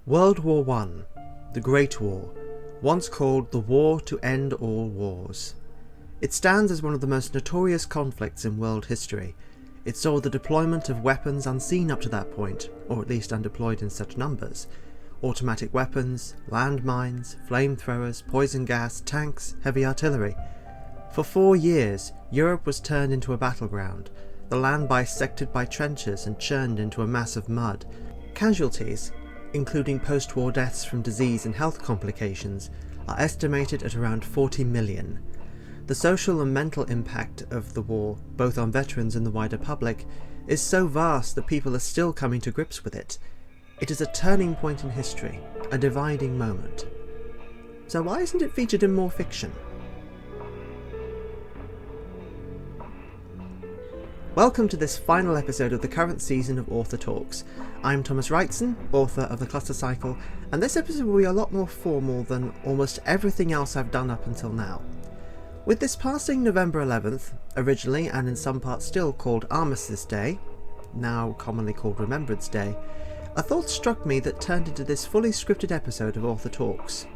World War I, the Great War, once called the War to End All Wars. It stands as one of the most notorious conflicts in world history. It saw the deployment of weapons unseen up to that point, or at least undeployed in such numbers. Automatic weapons, landmines, flamethrowers, poison gas, tanks, heavy artillery. For 4 years, Europe was turned into a battleground, the land bisected by trenches and churned into a mass of mud. Casualties, including post-war deaths from disease and health complications, are estimated at around 40 million. The social and mental impact of the war, both on veterans and the wider public, is so vast that people are still coming to grips with it. It is a turning point in history, a dividing moment. So why isn't it featured in more fiction? Welcome to this final episode of the current season of Author Talks. I'm Thomas Wrightson, author of The Cluster Cycle, and this episode will be a lot more formal than almost everything else I've done up until now. With this passing November 11th, originally and in some parts still called Armistice Day, now commonly called Remembrance Day, a thought struck me that turned into this fully scripted episode of Author Talks.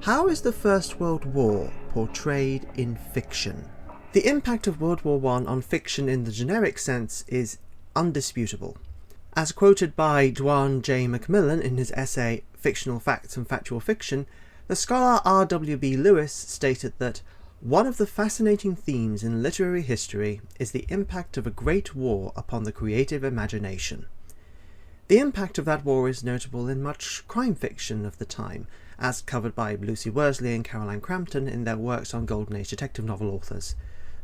How is the First World War portrayed in fiction? The impact of World War I on fiction in the generic sense is undisputable. As quoted by Dwan J. Macmillan in his essay Fictional Facts and Factual Fiction, the scholar R.W.B. Lewis stated that one of the fascinating themes in literary history is the impact of a great war upon the creative imagination. The impact of that war is notable in much crime fiction of the time, as covered by Lucy Worsley and Caroline Crampton in their works on Golden Age detective novel authors.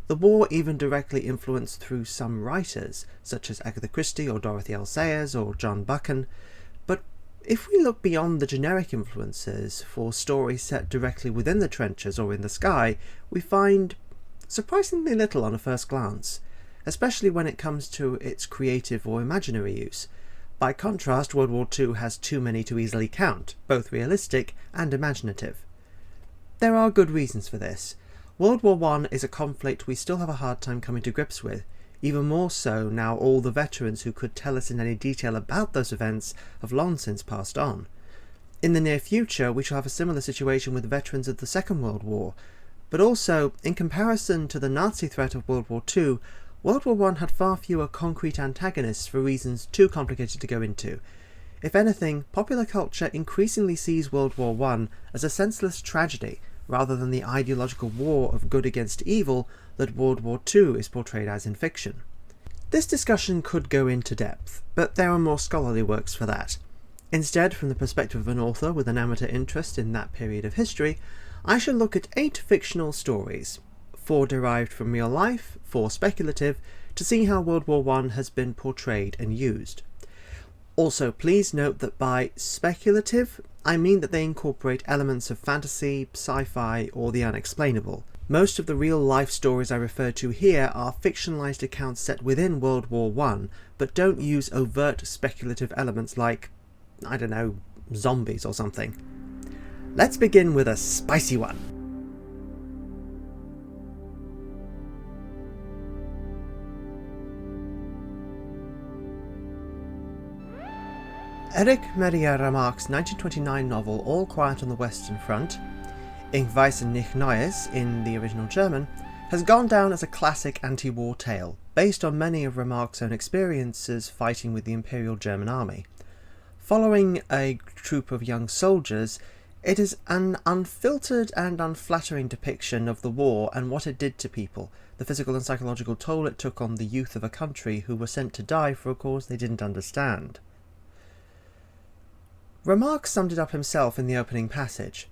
The war even directly influenced through some writers, such as Agatha Christie or Dorothy L. Sayers or John Buchan. But if we look beyond the generic influences for stories set directly within the trenches or in the sky, we find surprisingly little on a first glance, especially when it comes to its creative or imaginary use. By contrast, World War II has too many to easily count, both realistic and imaginative. There are good reasons for this. World War I is a conflict we still have a hard time coming to grips with, even more so now all the veterans who could tell us in any detail about those events have long since passed on. In the near future, we shall have a similar situation with veterans of the Second World War, but also, in comparison to the Nazi threat of World War II, World War I had far fewer concrete antagonists for reasons too complicated to go into. If anything, popular culture increasingly sees World War I as a senseless tragedy, rather than the ideological war of good against evil that World War II is portrayed as in fiction. This discussion could go into depth, but there are more scholarly works for that. Instead, from the perspective of an author with an amateur interest in that period of history, I shall look at 8 fictional stories, 4 derived from real life, 4 speculative, to see how World War I has been portrayed and used. Also, please note that by speculative, I mean that they incorporate elements of fantasy, sci-fi, or the unexplainable. Most of the real-life stories I refer to here are fictionalized accounts set within World War I, but don't use overt speculative elements like, I don't know, zombies or something. Let's begin with a spicy one. Erich Maria Remarque's 1929 novel All Quiet on the Western Front, Ich weiß nicht Neues in the original German, has gone down as a classic anti-war tale, based on many of Remarque's own experiences fighting with the Imperial German Army. Following a troop of young soldiers, it is an unfiltered and unflattering depiction of the war and what it did to people, the physical and psychological toll it took on the youth of a country who were sent to die for a cause they didn't understand. Remarque summed it up himself in the opening passage.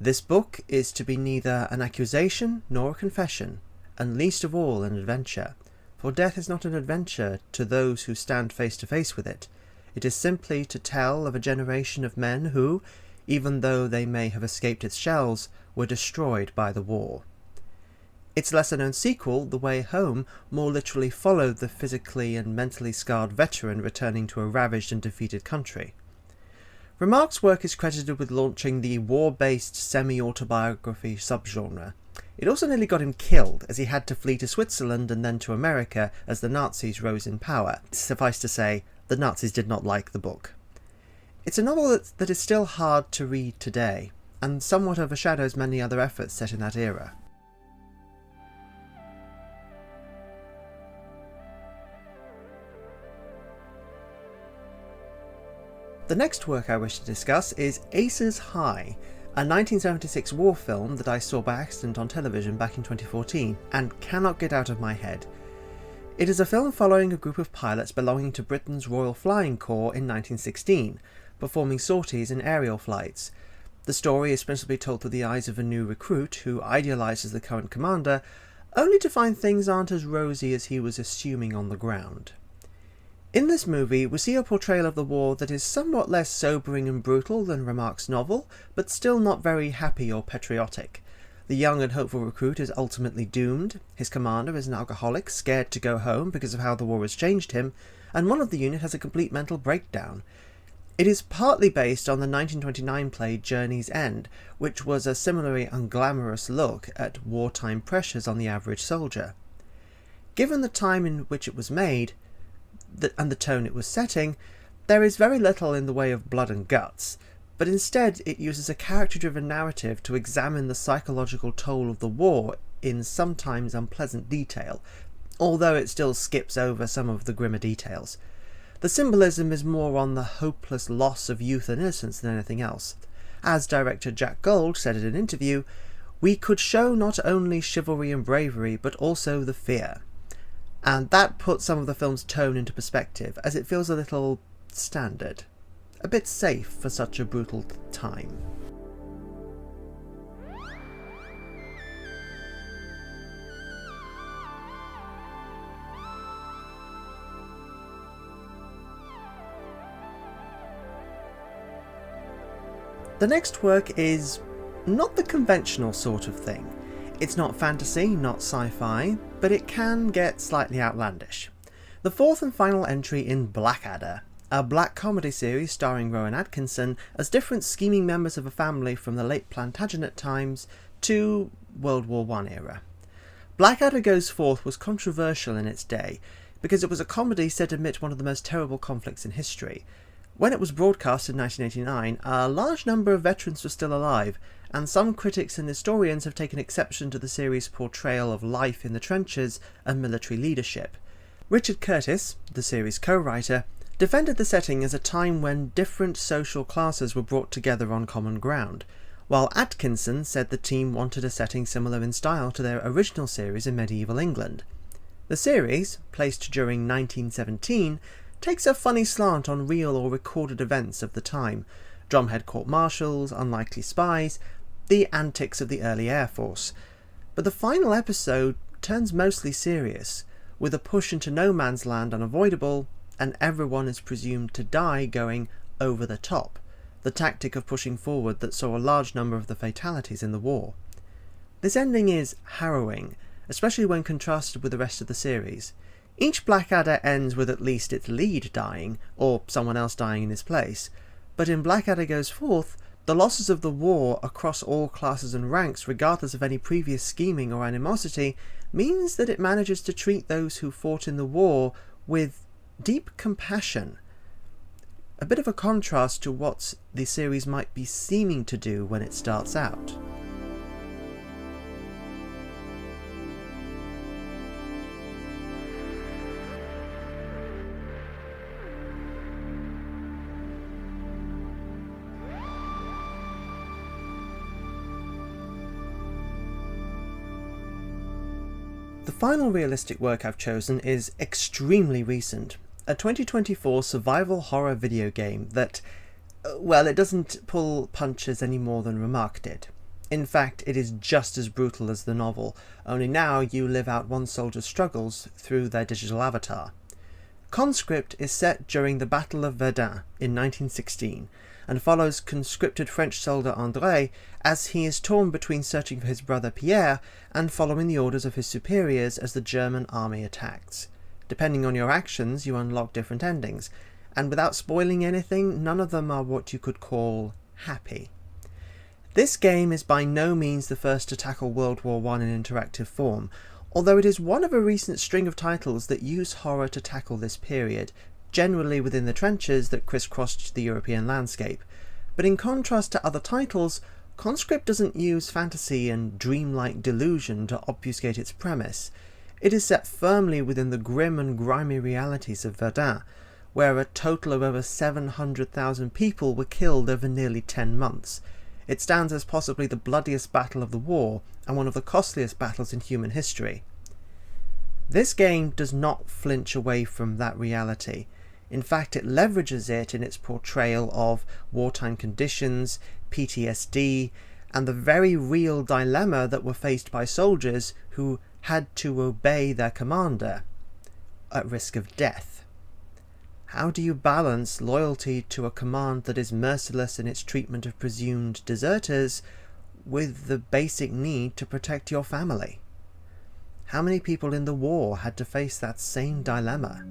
This book is to be neither an accusation nor a confession, and least of all an adventure, for death is not an adventure to those who stand face to face with it. It is simply to tell of a generation of men who, even though they may have escaped its shells, were destroyed by the war. Its lesser-known sequel, The Way Home, more literally followed the physically and mentally scarred veteran returning to a ravaged and defeated country. Remarque's work is credited with launching the war-based semi-autobiography subgenre. It also nearly got him killed, as he had to flee to Switzerland and then to America as the Nazis rose in power. Suffice to say, the Nazis did not like the book. It's a novel that is still hard to read today, and somewhat overshadows many other efforts set in that era. The next work I wish to discuss is Aces High, a 1976 war film that I saw by accident on television back in 2014 and cannot get out of my head. It is a film following a group of pilots belonging to Britain's Royal Flying Corps in 1916, performing sorties and aerial flights. The story is principally told through the eyes of a new recruit who idealises the current commander, only to find things aren't as rosy as he was assuming on the ground. In this movie, we see a portrayal of the war that is somewhat less sobering and brutal than Remarque's novel, but still not very happy or patriotic. The young and hopeful recruit is ultimately doomed, his commander is an alcoholic, scared to go home because of how the war has changed him, and one of the unit has a complete mental breakdown. It is partly based on the 1929 play Journey's End, which was a similarly unglamorous look at wartime pressures on the average soldier. Given the time in which it was made, and the tone it was setting, there is very little in the way of blood and guts, but instead it uses a character-driven narrative to examine the psychological toll of the war in sometimes unpleasant detail, although it still skips over some of the grimmer details. The symbolism is more on the hopeless loss of youth and innocence than anything else. As director Jack Gold said in an interview, "We could show not only chivalry and bravery, but also the fear." And that puts some of the film's tone into perspective, as it feels a little standard. A bit safe for such a brutal time. The next work is not the conventional sort of thing. It's not fantasy, not sci-fi, but it can get slightly outlandish. The fourth and final entry in Blackadder, a black comedy series starring Rowan Atkinson as different scheming members of a family from the late Plantagenet times to World War I era. Blackadder Goes Forth was controversial in its day because it was a comedy set amid one of the most terrible conflicts in history. When it was broadcast in 1989, a large number of veterans were still alive, and some critics and historians have taken exception to the series' portrayal of life in the trenches and military leadership. Richard Curtis, the series' co-writer, defended the setting as a time when different social classes were brought together on common ground, while Atkinson said the team wanted a setting similar in style to their original series in medieval England. The series, placed during 1917, takes a funny slant on real or recorded events of the time: drumhead court-martials, unlikely spies, the antics of the early Air Force. But the final episode turns mostly serious, with a push into no man's land unavoidable, and everyone is presumed to die going over the top, the tactic of pushing forward that saw a large number of the fatalities in the war. This ending is harrowing, especially when contrasted with the rest of the series. Each Blackadder ends with at least its lead dying, or someone else dying in his place, but in Blackadder Goes Forth, the losses of the war across all classes and ranks, regardless of any previous scheming or animosity, means that it manages to treat those who fought in the war with deep compassion. A bit of a contrast to what the series might be seeming to do when it starts out. The final realistic work I've chosen is extremely recent, a 2024 survival horror video game that, well, it doesn't pull punches any more than Remarque did. In fact, it is just as brutal as the novel, only now you live out one soldier's struggles through their digital avatar. Conscript is set during the Battle of Verdun in 1916, and follows conscripted French soldier André as he is torn between searching for his brother Pierre and following the orders of his superiors as the German army attacks. Depending on your actions, you unlock different endings, and without spoiling anything, none of them are what you could call happy. This game is by no means the first to tackle World War I in interactive form, although it is one of a recent string of titles that use horror to tackle this period, generally within the trenches that crisscrossed the European landscape, but in contrast to other titles, Conscript doesn't use fantasy and dreamlike delusion to obfuscate its premise. It is set firmly within the grim and grimy realities of Verdun, where a total of over 700,000 people were killed over nearly 10 months. It stands as possibly the bloodiest battle of the war and one of the costliest battles in human history. This game does not flinch away from that reality. In fact, it leverages it in its portrayal of wartime conditions, PTSD, and the very real dilemma that were faced by soldiers who had to obey their commander at risk of death. How do you balance loyalty to a command that is merciless in its treatment of presumed deserters with the basic need to protect your family? How many people in the war had to face that same dilemma?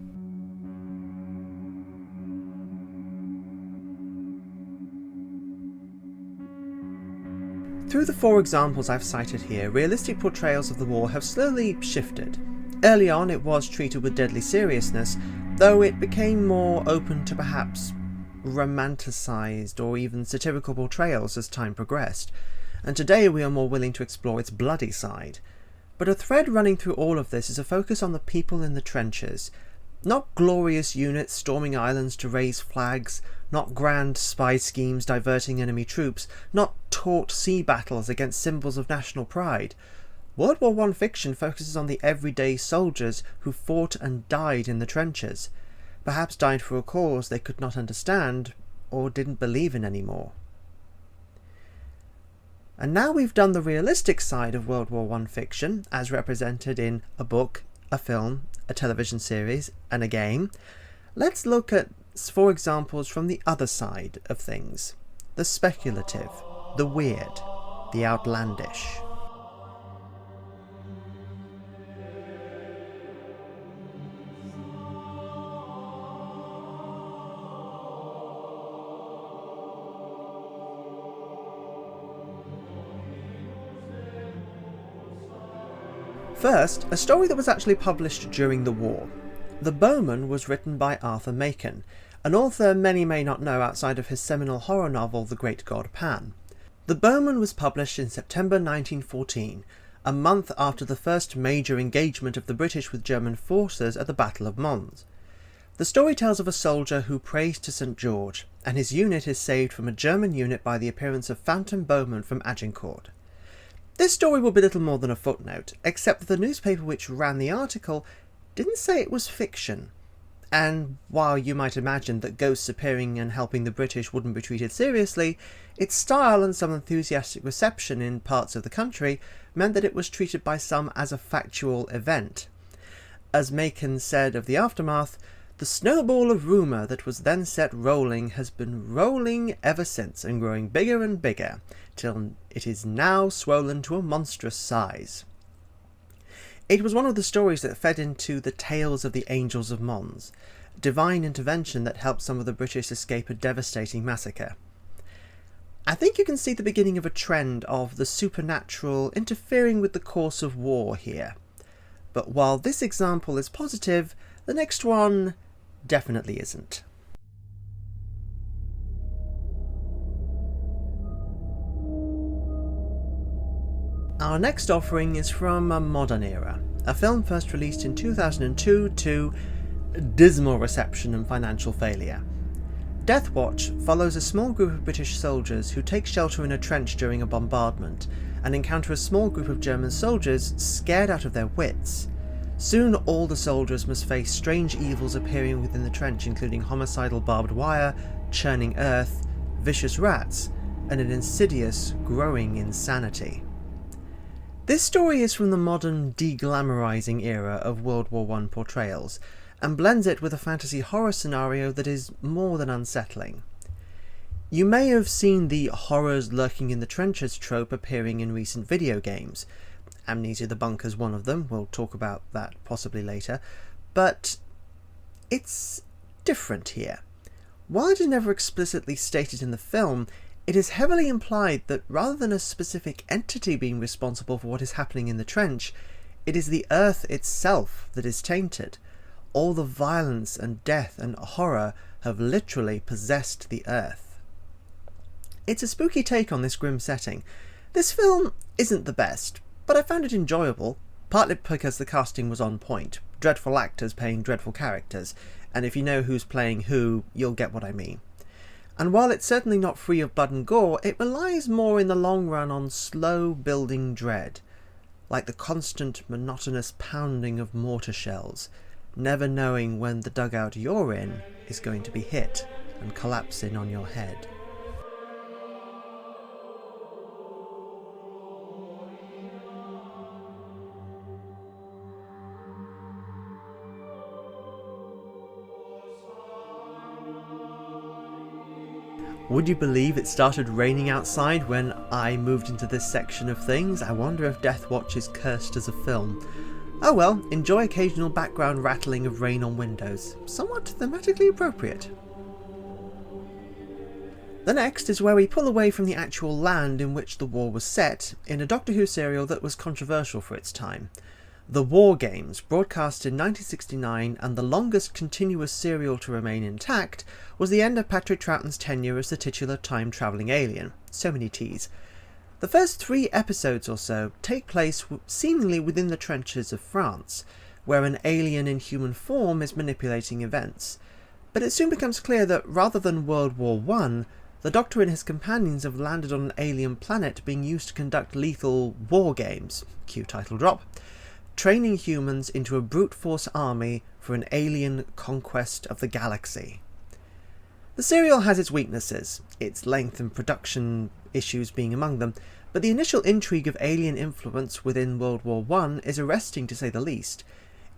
Through the 4 examples I've cited here, realistic portrayals of the war have slowly shifted. Early on it was treated with deadly seriousness, though it became more open to perhaps romanticised or even satirical portrayals as time progressed, and today we are more willing to explore its bloody side. But a thread running through all of this is a focus on the people in the trenches. Not glorious units storming islands to raise flags, not grand spy schemes diverting enemy troops, not taut sea battles against symbols of national pride. World War I fiction focuses on the everyday soldiers who fought and died in the trenches, perhaps died for a cause they could not understand or didn't believe in anymore. And now we've done the realistic side of World War I fiction, as represented in a book, a film, a television series, and a game. Let's look at 4 examples from the other side of things. The speculative, the weird, the outlandish. First, a story that was actually published during the war. The Bowman was written by Arthur Machen, an author many may not know outside of his seminal horror novel The Great God Pan. The Bowman was published in September 1914, a month after the first major engagement of the British with German forces at the Battle of Mons. The story tells of a soldier who prays to St. George, and his unit is saved from a German unit by the appearance of Phantom Bowman from Agincourt. This story will be little more than a footnote, except that the newspaper which ran the article didn't say it was fiction. And while you might imagine that ghosts appearing and helping the British wouldn't be treated seriously, its style and some enthusiastic reception in parts of the country meant that it was treated by some as a factual event. As Machen said of the aftermath, "The snowball of rumour that was then set rolling has been rolling ever since and growing bigger and bigger, till it is now swollen to a monstrous size." It was one of the stories that fed into the tales of the Angels of Mons, divine intervention that helped some of the British escape a devastating massacre. I think you can see the beginning of a trend of the supernatural interfering with the course of war here. But while this example is positive, the next one definitely isn't. Our next offering is from a modern era, a film first released in 2002 to dismal reception and financial failure. Death Watch follows a small group of British soldiers who take shelter in a trench during a bombardment and encounter a small group of German soldiers scared out of their wits. Soon all the soldiers must face strange evils appearing within the trench, including homicidal barbed wire, churning earth, vicious rats, and an insidious, growing insanity. This story is from the modern de-glamorizing era of World War I portrayals, and blends it with a fantasy horror scenario that is more than unsettling. You may have seen the horrors lurking in the trenches trope appearing in recent video games. Amnesia the Bunker's one of them, we'll talk about that possibly later, but it's different here. While it is never explicitly stated in the film, it is heavily implied that rather than a specific entity being responsible for what is happening in the trench, it is the earth itself that is tainted. all the violence and death and horror have literally possessed the earth. It's a spooky take on this grim setting. This film isn't the best, but I found it enjoyable, partly because the casting was on point, dreadful actors playing dreadful characters, and if you know who's playing who, you'll get what I mean. And while it's certainly not free of blood and gore, it relies more in the long run on slow building dread, like the constant monotonous pounding of mortar shells, never knowing when the dugout you're in is going to be hit and collapse in on your head. Would you believe it started raining outside when I moved into this section of things? I wonder if Death Watch is cursed as a film. Oh well, enjoy occasional background rattling of rain on windows. Somewhat thematically appropriate. The next is where we pull away from the actual land in which the war was set, in a Doctor Who serial that was controversial for its time. The War Games, broadcast in 1969 and the longest continuous serial to remain intact, was the end of Patrick Troughton's tenure as the titular time-travelling alien. So many T's. The first 3 episodes or so take place seemingly within the trenches of France, where an alien in human form is manipulating events. But it soon becomes clear that rather than World War I, the Doctor and his companions have landed on an alien planet being used to conduct lethal war games, cue title drop, training humans into a brute force army for an alien conquest of the galaxy. The serial has its weaknesses, its length and production issues being among them, but the initial intrigue of alien influence within World War I is arresting to say the least.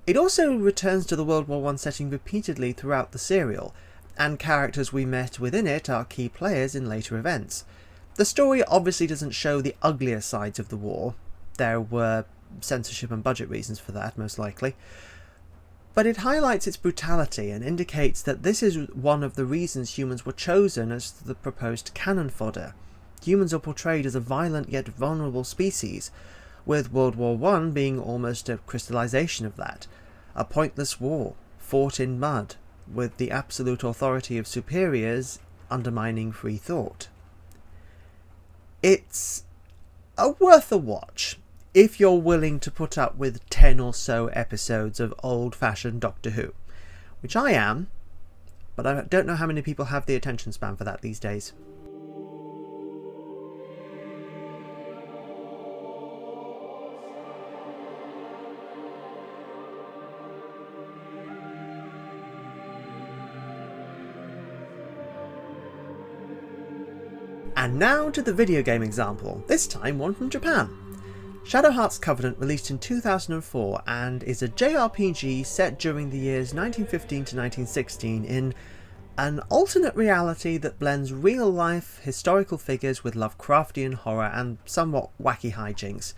It also returns to the World War I setting repeatedly throughout the serial, and characters we met within it are key players in later events. The story obviously doesn't show the uglier sides of the war. There were censorship and budget reasons for that, most likely. But it highlights its brutality and indicates that this is one of the reasons humans were chosen as the proposed cannon fodder. Humans are portrayed as a violent yet vulnerable species, with World War I being almost a crystallization of that. A pointless war, fought in mud, with the absolute authority of superiors undermining free thought. It's worth a watch, if you're willing to put up with 10 or so episodes of old-fashioned Doctor Who. Which I am, but I don't know how many people have the attention span for that these days. And now to the video game example, this time one from Japan. Shadow Heart's Covenant released in 2004 and is a JRPG set during the years 1915 to 1916 in an alternate reality that blends real-life historical figures with Lovecraftian horror and somewhat wacky hijinks.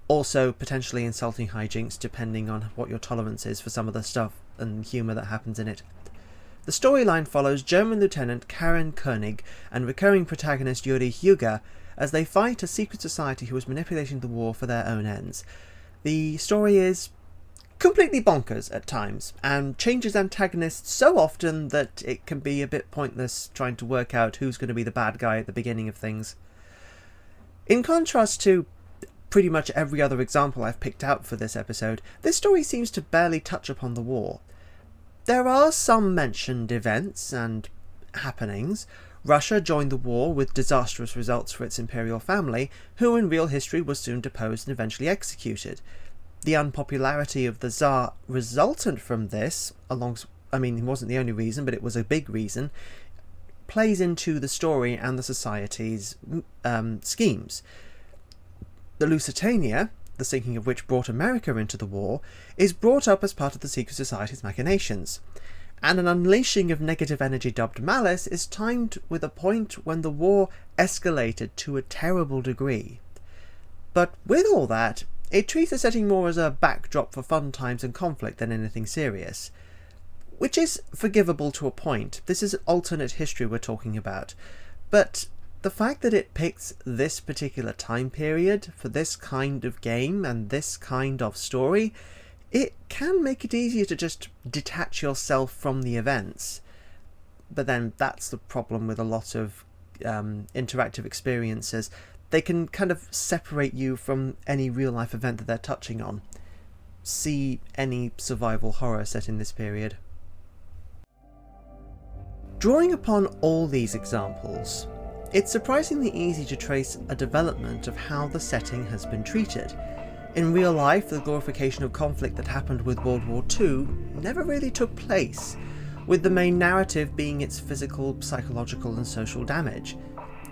Also potentially insulting hijinks depending on what your tolerance is for some of the stuff and humour that happens in it. The storyline follows German Lieutenant Karen Koenig and recurring protagonist Yuri Hyuga as they fight a secret society who is manipulating the war for their own ends. The story is completely bonkers at times, and changes antagonists so often that it can be a bit pointless trying to work out who's going to be the bad guy at the beginning of things. In contrast to pretty much every other example I've picked out for this episode, this story seems to barely touch upon the war. There are some mentioned events and happenings. Russia joined the war with disastrous results for its imperial family, who in real history was soon deposed and eventually executed. The unpopularity of the Tsar resultant from this, it wasn't the only reason, but it was a big reason, plays into the story and the society's schemes. The Lusitania, the sinking of which brought America into the war, is brought up as part of the secret society's machinations. And an unleashing of negative energy dubbed Malice is timed with a point when the war escalated to a terrible degree. But with all that, it treats the setting more as a backdrop for fun times and conflict than anything serious. Which is forgivable to a point. This is alternate history we're talking about. But the fact that it picks this particular time period for this kind of game and this kind of story it can make it easier to just detach yourself from the events. But then that's the problem with a lot of interactive experiences. They can kind of separate you from any real-life event that they're touching on. See any survival horror set in this period. Drawing upon all these examples, it's surprisingly easy to trace a development of how the setting has been treated. In real life, the glorification of conflict that happened with World War II never really took place, with the main narrative being its physical, psychological and social damage.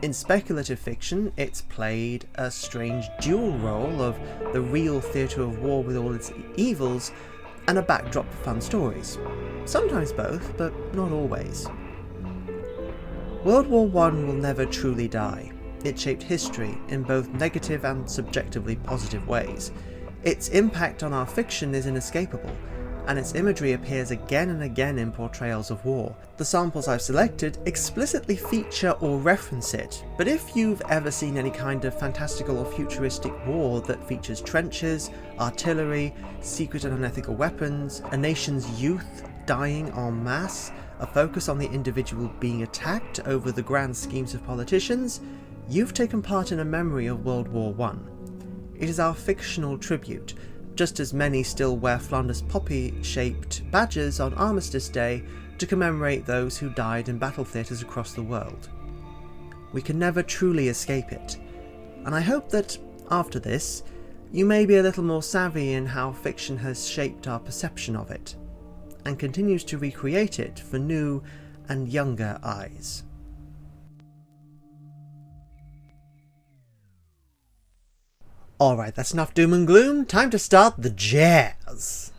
In speculative fiction, it's played a strange dual role of the real theatre of war with all its evils, and a backdrop for fun stories. Sometimes both, but not always. World War I will never truly die. It shaped history in both negative and subjectively positive ways. Its impact on our fiction is inescapable, and its imagery appears again and again in portrayals of war. The samples I've selected explicitly feature or reference it, but if you've ever seen any kind of fantastical or futuristic war that features trenches, artillery, secret and unethical weapons, a nation's youth dying en masse, a focus on the individual being attacked over the grand schemes of politicians, you've taken part in a memory of World War I. It is our fictional tribute, just as many still wear Flanders poppy-shaped badges on Armistice Day to commemorate those who died in battle theatres across the world. We can never truly escape it, and I hope that, after this, you may be a little more savvy in how fiction has shaped our perception of it, and continues to recreate it for new and younger eyes. Alright, that's enough doom and gloom, time to start the jazz!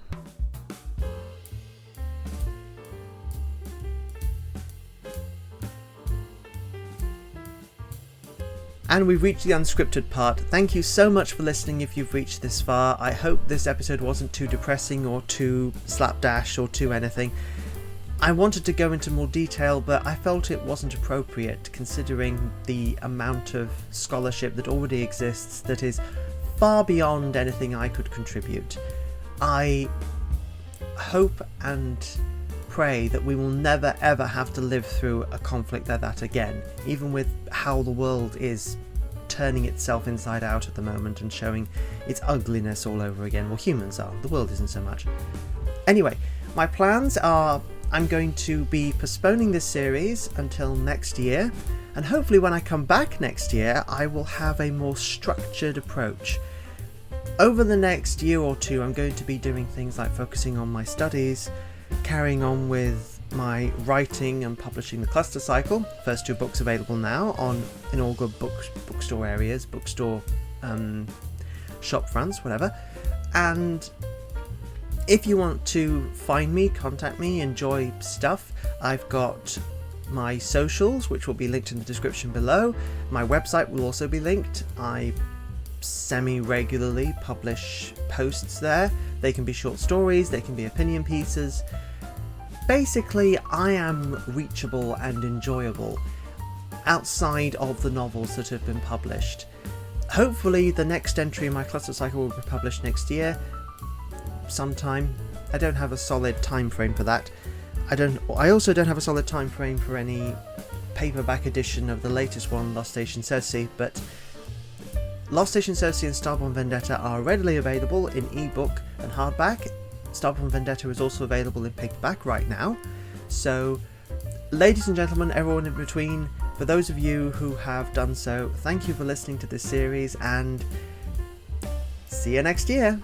And we've reached the unscripted part. Thank you so much for listening if you've reached this far. I hope this episode wasn't too depressing or too slapdash or too anything. I wanted to go into more detail, but I felt it wasn't appropriate considering the amount of scholarship that already exists that is far beyond anything I could contribute. I hope and pray that we will never ever have to live through a conflict like that again, even with how the world is turning itself inside out at the moment and showing its ugliness all over again. Well, humans are, the world isn't so much. Anyway, my plans are I'm going to be postponing this series until next year, and hopefully when I come back next year I will have a more structured approach. Over the next year or two I'm going to be doing things like focusing on my studies, carrying on with my writing and publishing the Cluster Cycle. First two books available now in all good bookstore areas, bookstore shop fronts, whatever. And if you want to find me, contact me, enjoy stuff, I've got my socials, which will be linked in the description below. My website will also be linked. I semi-regularly publish posts there. They can be short stories, they can be opinion pieces. Basically, I am reachable and enjoyable outside of the novels that have been published. Hopefully the next entry in my Cluster Cycle will be published next year, sometime. I don't have a solid time frame for that. I also don't have a solid time frame for any paperback edition of the latest one, Lost Station Cersei, but Lost Station Cersei and Starborn Vendetta are readily available in ebook and hardback. Starborn Vendetta is also available in paperback right now. So, ladies and gentlemen, everyone in between, for those of you who have done so, thank you for listening to this series, and see you next year!